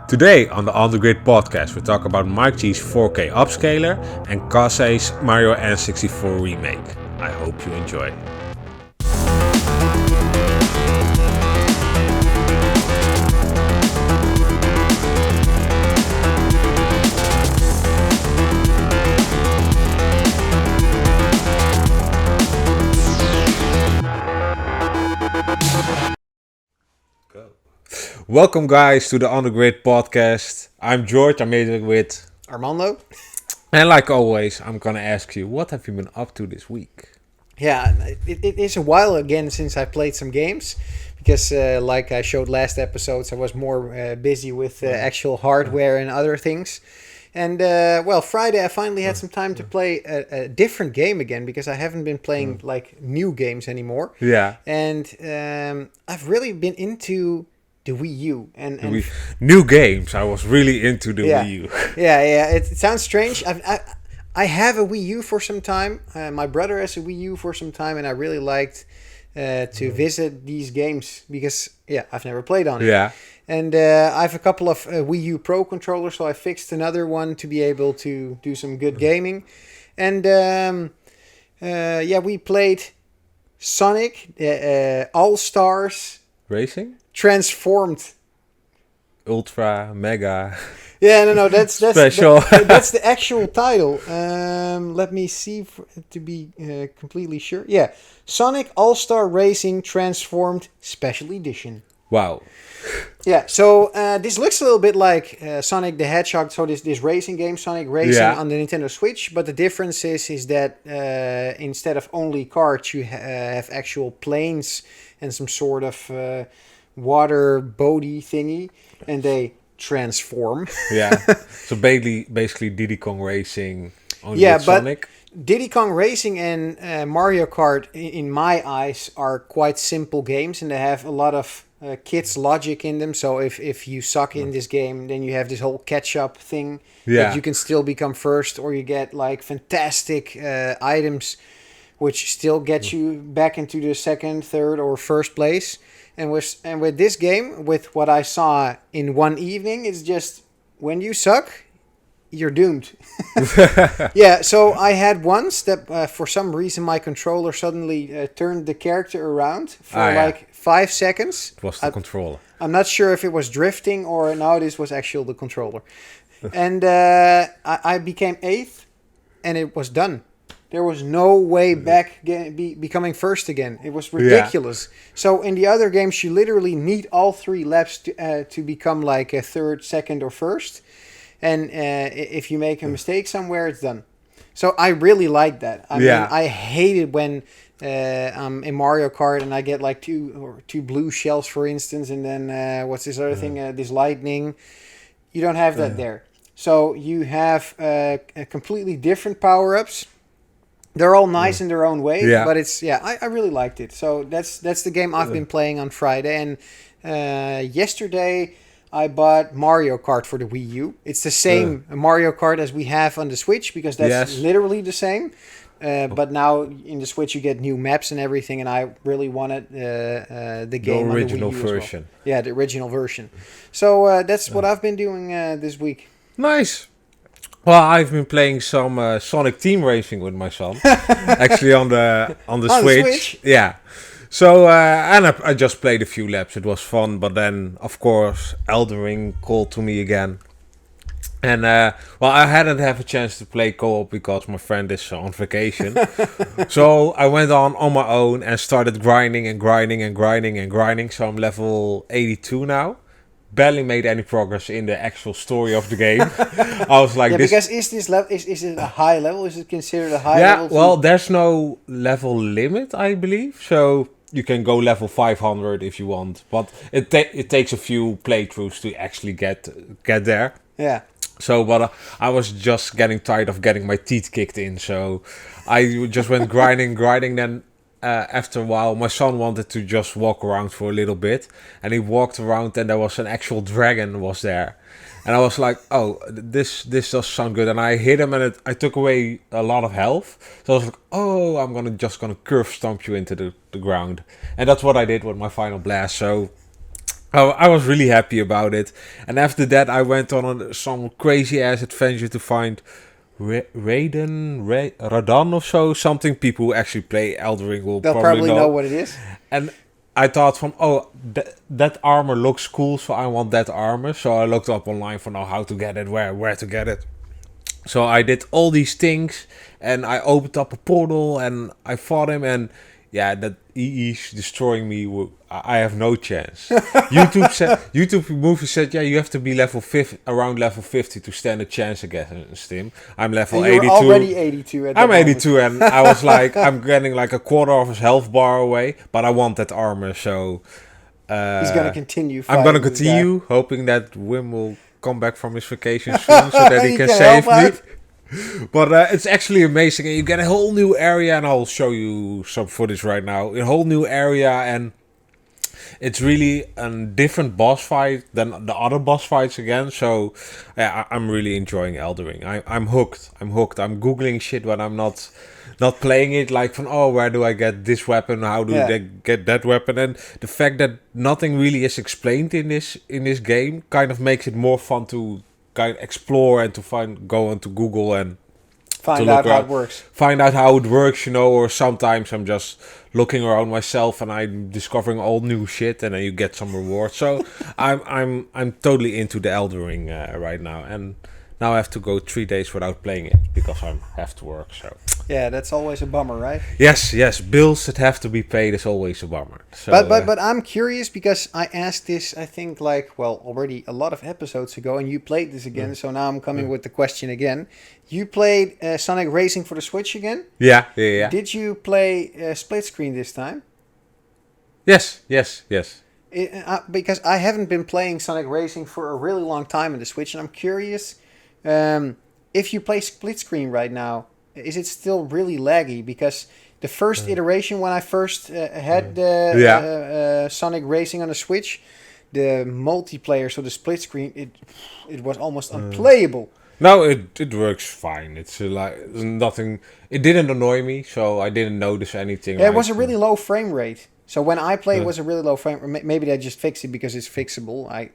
Today on the On The Grid podcast, we talk about Mike G's 4K upscaler and Kaze's Mario N64 Remake. I hope you enjoy. Welcome guys to the On The Grid podcast. I'm George, I'm here with Armando. And like always, I'm gonna ask you, what have you been up to this week? Yeah, it is a while again since I played some games. Because like I showed last episodes, I was more busy with actual hardware and other things. And Friday I finally had some time to play a different game again. Because I haven't been playing like new games anymore. Yeah. And I've really been into the Wii U and new games. I was really into the Wii U. yeah. It sounds strange. I have a Wii U for some time. My brother has a Wii U for some time, and I really liked to visit these games because I've never played on it. Yeah. And I have a couple of Wii U Pro controllers, so I fixed another one to be able to do some good gaming. And we played Sonic All Stars Racing. Transformed. Ultra, Mega. Yeah, no, that's special. That's the actual title. Let me see to be completely sure. Yeah, Sonic All-Star Racing Transformed Special Edition. Wow. Yeah, so this looks a little bit like Sonic the Hedgehog. So this racing game, Sonic Racing on the Nintendo Switch. But the difference is that instead of only karts, you have actual planes and some sort of water boaty thingy, and they transform. Yeah. So basically Diddy Kong Racing only with Sonic. Diddy Kong Racing and Mario Kart, in my eyes, are quite simple games, and they have a lot of kids' logic in them. So if you suck in this game, then you have this whole catch-up thing that you can still become first, or you get like fantastic items which still get you back into the second, third, or first place. And with this game, with what I saw in one evening, it's just when you suck, you're doomed. Yeah, so I had once that for some reason my controller suddenly turned the character around for 5 seconds. It was the controller. I'm not sure if it was drifting or no, this was actually the controller. And I became 8th, and it was done. There was no way back becoming first again. It was ridiculous. Yeah. So in the other games, you literally need all 3 laps to become like a third, second, or first. And if you make a mistake somewhere, it's done. So I really like that. I mean, I hate it when I'm in Mario Kart and I get like two blue shells, for instance, and then what's this other thing? This lightning. You don't have that there. So you have completely different power-ups. They're all nice in their own way, but it's I really liked it. So that's the game I've been playing on Friday, and yesterday I bought Mario Kart for the Wii U. It's the same Mario Kart as we have on the Switch, because that's literally the same. But now in the Switch you get new maps and everything, and I really wanted the game on the Wii U version. Well. Yeah, the original version. So that's what I've been doing this week. Nice. Well, I've been playing some Sonic Team Racing with my son, actually on the Switch. Yeah. So and I just played a few laps. It was fun, but then of course Elden Ring called to me again, and I hadn't had a chance to play co-op because my friend is on vacation. So I went on my own and started grinding. So I'm level 82 now. Barely made any progress in the actual story of the game. I was like, because is this level? Is it a high level? Is it considered a high level? Yeah, well, there's no level limit, I believe. So you can go level 500 if you want, but it takes a few playthroughs to actually get there. Yeah. So, but I was just getting tired of getting my teeth kicked in, so I just went grinding. Then after a while, my son wanted to just walk around for a little bit, and he walked around, and there was an actual dragon was there, and I was like, oh, this does sound good, and I hit him, and I took away a lot of health, so I was like, oh, I'm gonna curve stomp you into the ground, and that's what I did with my final blast. So I was really happy about it. And after that, I went on some crazy ass adventure to find Radan or so. Something people who actually play Elden Ring will They'll probably know know. what it is. And I thought from, that armor looks cool, so I want that armor. So I looked up online for how to get it, where to get it. So I did all these things, and I opened up a portal, and I fought him, and yeah, that he's destroying me. I have no chance. YouTube movie said, yeah, you have to be around level 50 to stand a chance against him. I'm level 82. You're already 82 at that I'm moment. 82, and I was like, I'm getting like a quarter of his health bar away, but I want that armor, so he's gonna continue. I'm gonna continue, hoping that Wim will come back from his vacation soon, so that he can save me. But it's actually amazing, and you get a whole new area, and I'll show you some footage right now. A whole new area, and it's really a different boss fight than the other boss fights again. So yeah, I'm really enjoying Elden Ring. I'm hooked. I'm googling shit when I'm not playing it, like from, where do I get this weapon, how do they get that weapon. And the fact that nothing really is explained in this game kind of makes it more fun to kind of explore and to go onto Google and find out how it works. Find out how it works, or sometimes I'm just looking around myself and I'm discovering all new shit, and then you get some rewards. So I'm totally into the Elden Ring right now, and now I have to go 3 days without playing it because I have to work. So yeah, that's always a bummer, right? Yes, bills that have to be paid is always a bummer. So, but I'm curious because I asked this, I think, already a lot of episodes ago, and you played this again. So now I'm coming with the question again. You played Sonic Racing for the Switch again? Yeah. Did you play split screen this time? Yes. Because I haven't been playing Sonic Racing for a really long time on the Switch, and I'm curious if you play split screen right now, is it still really laggy? Because the first iteration, when I first had Sonic Racing on the Switch, the multiplayer, so the split screen, it was almost unplayable. No, it works fine. It's like nothing. It didn't annoy me, so I didn't notice anything. Yeah, it was a really low frame rate. So when I played, it was a really low frame rate. Maybe they just fixed it because it's fixable. I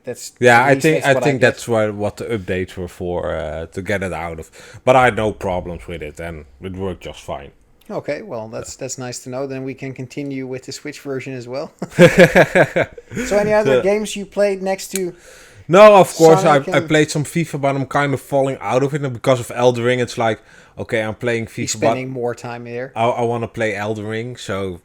think that's what the updates were for, to get it out of. But I had no problems with it, and it worked just fine. Okay, well, that's nice to know. Then we can continue with the Switch version as well. So any other games you played next to... No, of course, I played some FIFA, but I'm kind of falling out of it. And because of Elden Ring, it's like, okay, I'm playing FIFA, spending more time there. I want to play Elden Ring, so...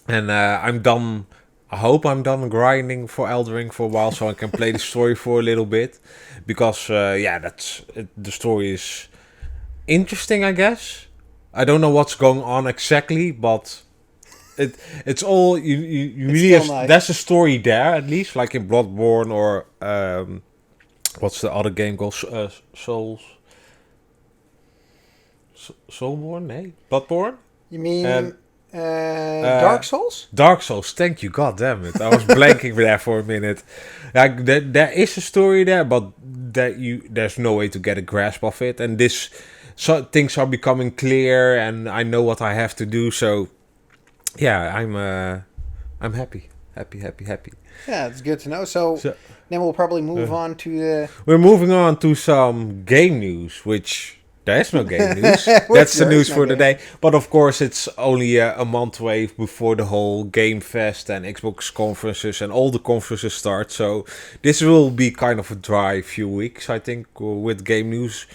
And I'm done. I hope I'm done grinding for Elden Ring for a while, so I can play the story for a little bit. Because, the story is interesting, I guess. I don't know what's going on exactly, but... It's all you really nice. There's a story there, at least, like in Bloodborne or what's the other game called? Soulborne? Hey, Bloodborne? You mean Dark Souls? Dark Souls. Thank you. God damn it! I was blanking there for a minute. Like there is a story there, but there's no way to get a grasp of it. And things are becoming clear, and I know what I have to do. So. Yeah, I'm happy. Yeah, it's good to know. So then we'll probably move on to the... We're moving on to some game news, which there is no game news. That's the news for the day. But of course, it's only a month away before the whole Game Fest and Xbox conferences and all the conferences start. So this will be kind of a dry few weeks, I think, with game news.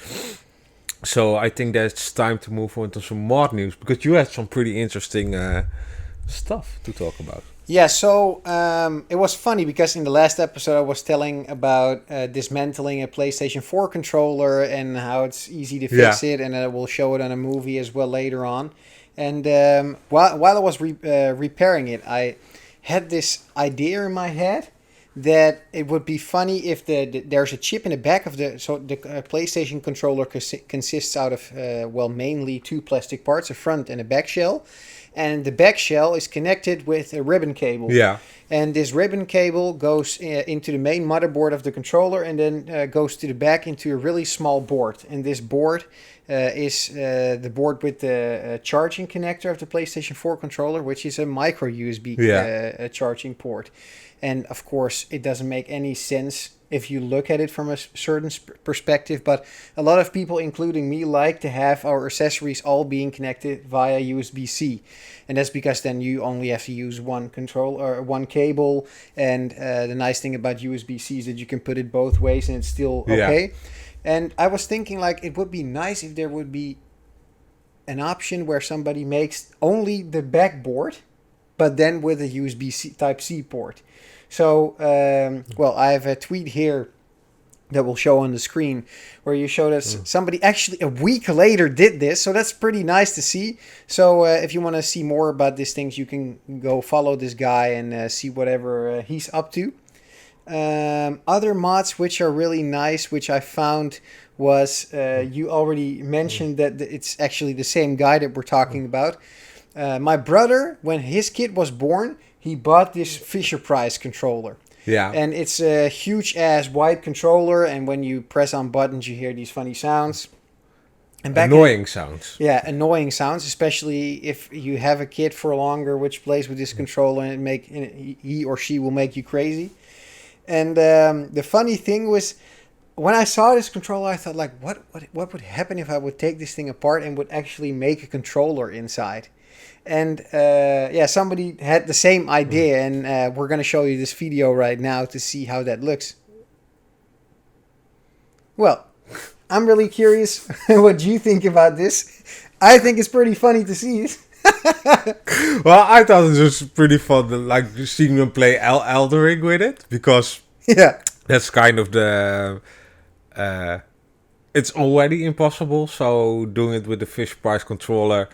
So I think that it's time to move on to some mod news, because you had some pretty interesting stuff to talk about. Yeah, so it was funny because in the last episode I was telling about dismantling a PlayStation 4 controller and how it's easy to fix it, and I will show it on a movie as well later on. And while I was repairing it, I had this idea in my head that it would be funny if there's a chip in the back of the PlayStation controller consists out of mainly two plastic parts, a front and a back shell, and the back shell is connected with a ribbon cable. Yeah. And this ribbon cable goes into the main motherboard of the controller, and then goes to the back into a really small board. And this board is the board with the charging connector of the PlayStation 4 controller, which is a micro USB charging port. And of course, it doesn't make any sense if you look at it from a certain perspective, but a lot of people, including me, like to have our accessories all being connected via USB-C. And that's because then you only have to use one control or one cable. And the nice thing about USB-C is that you can put it both ways and it's still okay. Yeah. And I was thinking, like, it would be nice if there would be an option where somebody makes only the backboard, but then with a USB-C Type-C port. So, well, I have a tweet here that will show on the screen where you showed us somebody actually a week later did this. So that's pretty nice to see. So if you want to see more about these things, you can go follow this guy and see whatever he's up to. Other mods which are really nice, which I found was, you already mentioned that it's actually the same guy that we're talking about. My brother, when his kid was born, he bought this Fisher-Price controller. Yeah. And it's a huge-ass white controller, and when you press on buttons, you hear these funny sounds. And annoying sounds. Yeah, annoying sounds, especially if you have a kid for longer which plays with this controller, and he or she will make you crazy. And the funny thing was, when I saw this controller, I thought, like, what would happen if I would take this thing apart and would actually make a controller inside? And somebody had the same idea, and we're going to show you this video right now to see how that looks. Well, I'm really curious what you think about this. I think it's pretty funny to see it. Well, I thought it was pretty fun, like seeing them play Elden Ring with it, because that's kind of the... it's already impossible, so doing it with the Fisher-Price controller...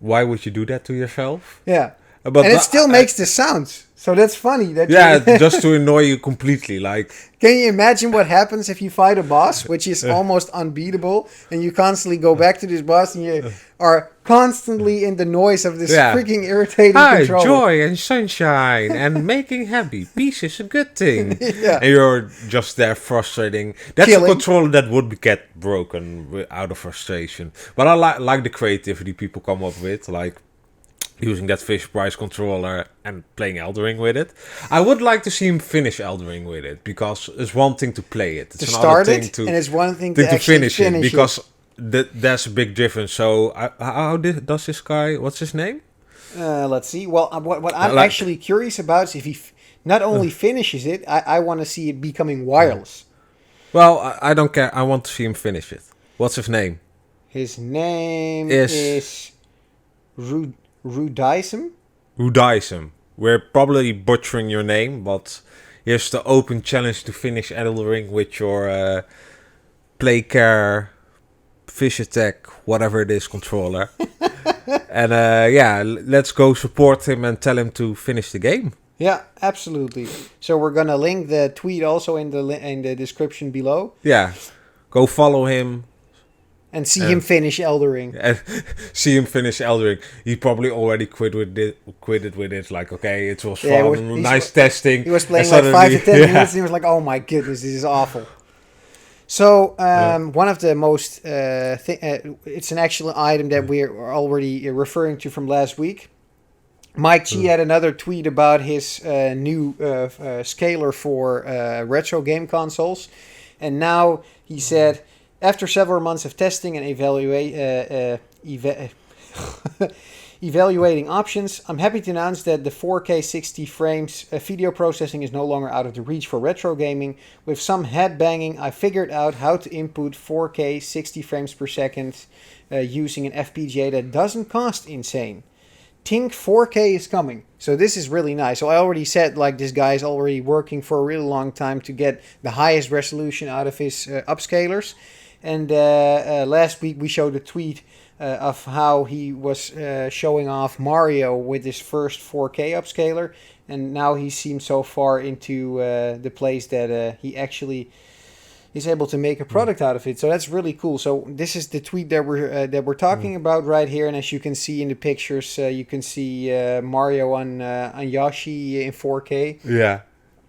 Why would you do that to yourself? Yeah. But it still makes the sounds. So that's funny. Just to annoy you completely. Like, can you imagine what happens if you fight a boss, which is almost unbeatable, and you constantly go back to this boss and you are constantly in the noise of this freaking irritating controller. Joy and sunshine and making happy. Peace is a good thing. And you're just there frustrating. That's a controller that would get broken out of frustration. But I like the creativity people come up with, like using that Fisher-Price controller and playing Elden Ring with it. I would like to see him finish Elden Ring with it, because it's one thing to play it. It's another thing and it's one thing to finish it. Because there's a big difference. So does this guy, what's his name? Let's see. Well, what I'm actually curious about is if he not only finishes it, I want to see it becoming wireless. Well, I don't care. I want to see him finish it. What's his name? His name is Rudaism? Rudaism. We're probably butchering your name, but here's the open challenge to finish Elden Ring with your Play Care, Fish Attack, whatever it is, controller. And let's go support him and tell him to finish the game. Yeah, absolutely. So we're gonna link the tweet also in the description below. Yeah, go follow him. And see him finish Elden Ring. And see him finish Elden Ring. He probably already quitted with it. Like, okay, it was fun, nice testing. He was playing like 5 to 10 minutes and he was like, oh my goodness, this is awful. So, one of the most... it's an actual item that we're already referring to from last week. Mike G had another tweet about his new scaler for retro game consoles. And now he said... After several months of testing and evaluating options, I'm happy to announce that the 4K 60 frames video processing is no longer out of the reach for retro gaming. With some head banging, I figured out how to input 4K 60 frames per second using an FPGA that doesn't cost insane. Tink 4K is coming. So this is really nice. So I already said, like, this guy is already working for a really long time to get the highest resolution out of his upscalers. And last week we showed a tweet of how he was showing off Mario with his first 4K upscaler. And now he seems so far into the place that he actually is able to make a product out of it. So that's really cool. So this is the tweet that we're talking about right here. And as you can see in the pictures, you can see Mario on Yoshi in 4K. Yeah.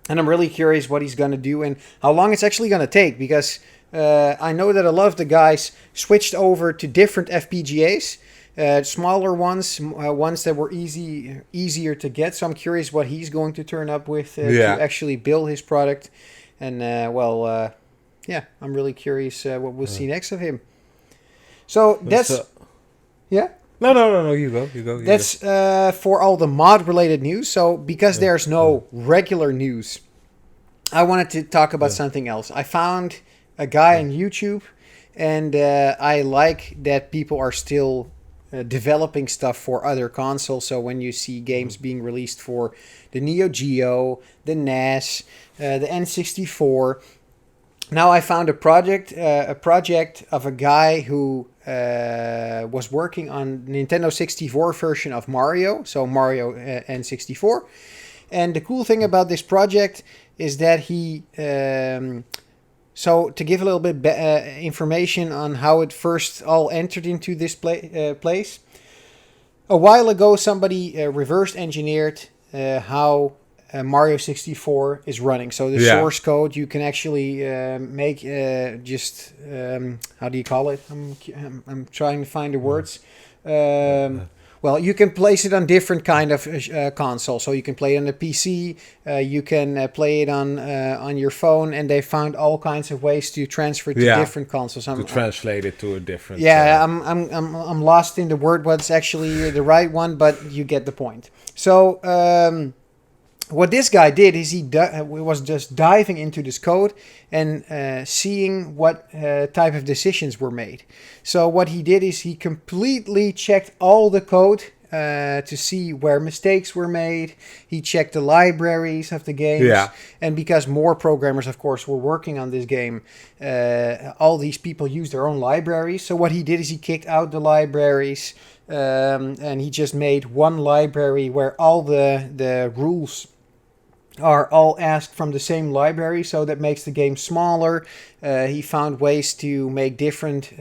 And I'm really curious what he's going to do and how long it's actually going to take, because I know that a lot of the guys switched over to different FPGAs Smaller ones, ones that were easier to get. So I'm curious what he's going to turn up with to actually build his product. And yeah, I'm really curious what we'll see next of him. So that's yeah. No. You go. That's for all the mod-related news. So because there's no regular news, I wanted to talk about something else. I found a guy on YouTube, and I like that people are still developing stuff for other consoles. So when you see games being released for the Neo Geo, the NES, the N64. Now I found a project of a guy who was working on Nintendo 64 version of Mario, so Mario N64. And the cool thing about this project is that he... so to give a little bit information on how it first all entered into this place. A while ago somebody reverse engineered how Mario 64 is running. So the source code you can actually make how do you call it? I'm trying to find the words. Well, you can place it on different kind of console. So you can play it on the PC, you can play it on your phone, and they found all kinds of ways to transfer to different consoles. To translate it to a different. I'm lost in the word what's actually the right one, but you get the point. So what this guy did is he was just diving into this code and seeing what type of decisions were made. So what he did is he completely checked all the code to see where mistakes were made. He checked the libraries of the games. Yeah. And because more programmers, of course, were working on this game, all these people used their own libraries. So what he did is he kicked out the libraries and he just made one library where all the rules are all asked from the same library, so that makes the game smaller. He found ways to make different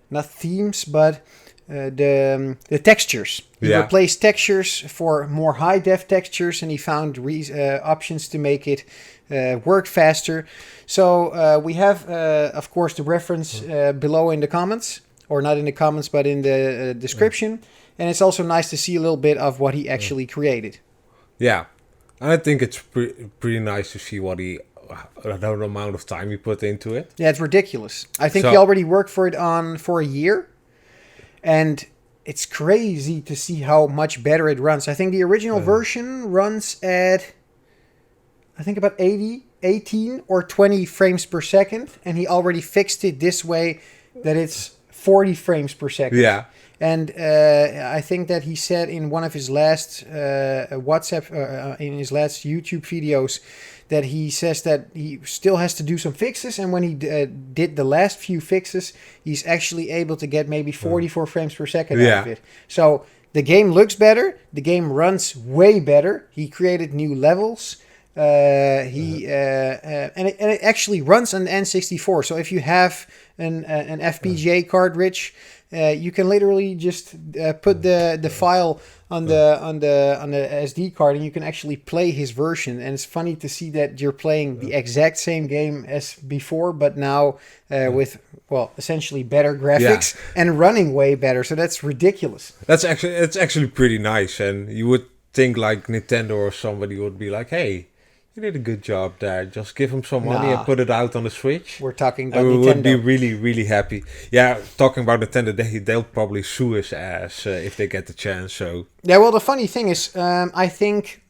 not themes, but the textures. He replaced textures for more high def textures, and he found options to make it work faster. So we have, of course, the reference below in the comments, or not in the comments, but in the description. And it's also nice to see a little bit of what he actually created. Yeah, and I think it's pretty nice to see what the amount of time he put into it. Yeah, it's ridiculous. I think he already worked for it for a year. And it's crazy to see how much better it runs. I think the original version runs at, I think about 18 or 20 frames per second. And he already fixed it this way that it's 40 frames per second. Yeah. And I think that he said in one of his last in his last YouTube videos that he says that he still has to do some fixes. And when he did the last few fixes, he's actually able to get maybe 44 frames per second out of it. So the game looks better. The game runs way better. He created new levels. And it actually runs on the N64. So if you have an FPGA cartridge, you can literally just put the file on the SD card, and you can actually play his version. And it's funny to see that you're playing the exact same game as before, but now with essentially better graphics and running way better. So that's ridiculous. It's actually pretty nice, and you would think like Nintendo or somebody would be like, "Hey, you did a good job there. Just give them some money and put it out on the Switch." We're talking about Nintendo. We would be Nintendo. really, really happy. Yeah, talking about Nintendo, they'll probably sue his ass if they get the chance. So yeah, well, the funny thing is, I think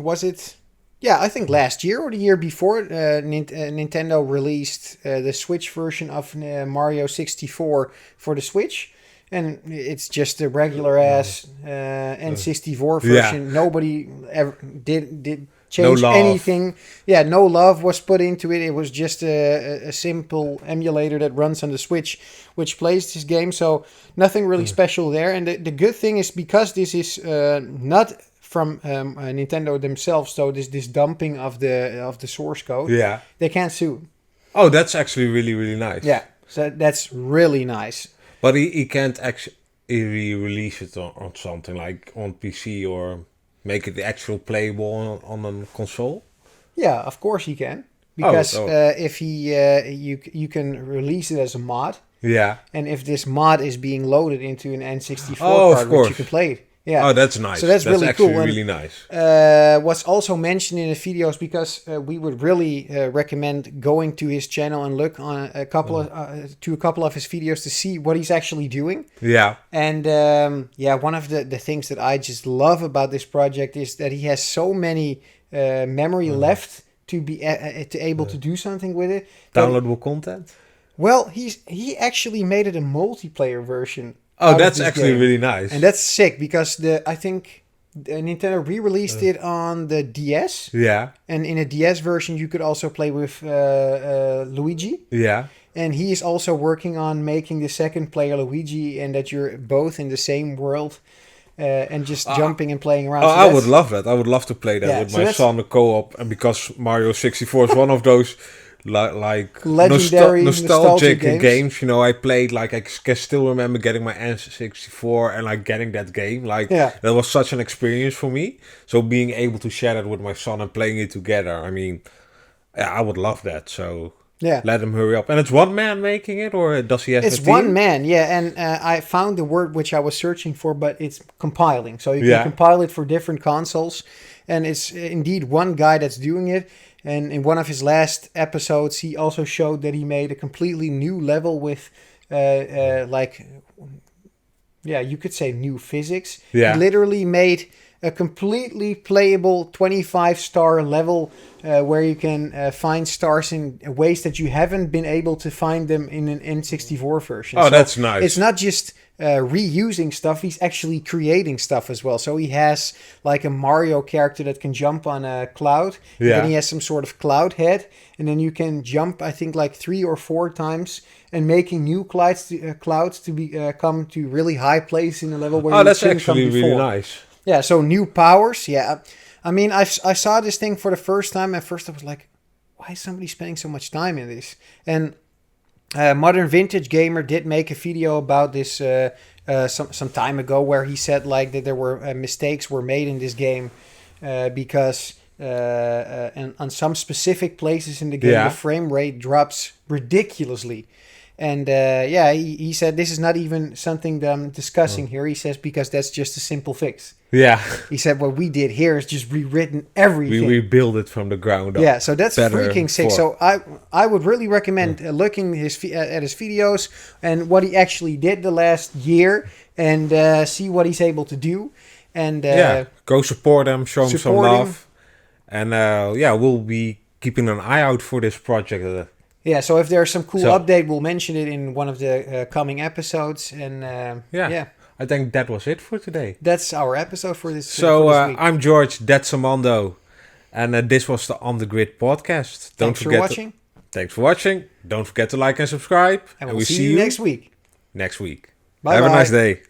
was it? Yeah, I think last year or the year before, Nintendo released the Switch version of Mario 64 for the Switch. And it's just a regular ass N64 version. Nobody ever did change anything. Yeah, no love was put into it. It was just a simple emulator that runs on the Switch, which plays this game. So nothing really special there. And the good thing is, because this is not from Nintendo themselves, so this dumping of the source code, they can't sue. Oh, that's actually really, really nice. Yeah, so that's really nice. But he can't actually release it on something like on PC or make it actual playable on a console? Yeah, of course he can. because if you can release it as a mod. Yeah. And if this mod is being loaded into an N64 card, which you can play it. Yeah. Oh, that's nice. So that's really actually cool. really nice. What's also mentioned in the videos, because we would really recommend going to his channel and look on a couple of his videos to see what he's actually doing. Yeah. And one of the things that I just love about this project is that he has so many memory left to be able to do something with it. Downloadable content. Well, he actually made it a multiplayer version. Oh, that's actually really nice. And that's sick, because I think Nintendo re-released it on the DS. Yeah. And in a DS version, you could also play with Luigi. Yeah. And he is also working on making the second player Luigi, and that you're both in the same world and just jumping and playing around. Oh, I would love that. I would love to play that with my son, the co-op. And because Mario 64 is one of those... like legendary nostalgic games. You know, I played, like, I can still remember getting my N64 and like getting that game. Like, that was such an experience for me. So being able to share that with my son and playing it together, I mean, I would love that. So let him hurry up. And it's one man making it, or does he have a team? It's one man, and I found the word which I was searching for, but it's compiling. So you can compile it for different consoles, and it's indeed one guy that's doing it. And in one of his last episodes, he also showed that he made a completely new level with, you could say new physics. Yeah. He literally made a completely playable 25-star level where you can find stars in ways that you haven't been able to find them in an N64 version. Oh, so that's nice. It's not just reusing stuff, he's actually creating stuff as well. So he has like a Mario character that can jump on a cloud. Yeah. And then he has some sort of cloud head. And then you can jump, I think, like 3 or 4 times and making new clouds to come to really high place in the level where that's actually really nice. Yeah, so new powers. Yeah, I mean, I saw this thing for the first time. At first, I was like, why is somebody spending so much time in this? And Modern Vintage Gamer did make a video about this some time ago, where he said like that there were mistakes were made in this game because and on some specific places in the game, the frame rate drops ridiculously. And he said this is not even something that I'm discussing here. He says because that's just a simple fix. Yeah. He said what we did here is just rewritten everything. We rebuild it from the ground up. Yeah, so that's freaking sick. So I would really recommend looking at his videos and what he actually did the last year and see what he's able to do. And go support him, show him some love. And we'll be keeping an eye out for this project. Yeah, so if there's some cool update, we'll mention it in one of the coming episodes. And I think that was it for today. That's our episode for this. So for this week. I'm George, that's Amando, and this was the On The Grid podcast. Thanks for watching. Thanks for watching. Don't forget to like and subscribe. And we'll see you next week. Next week. Bye. Have a nice day.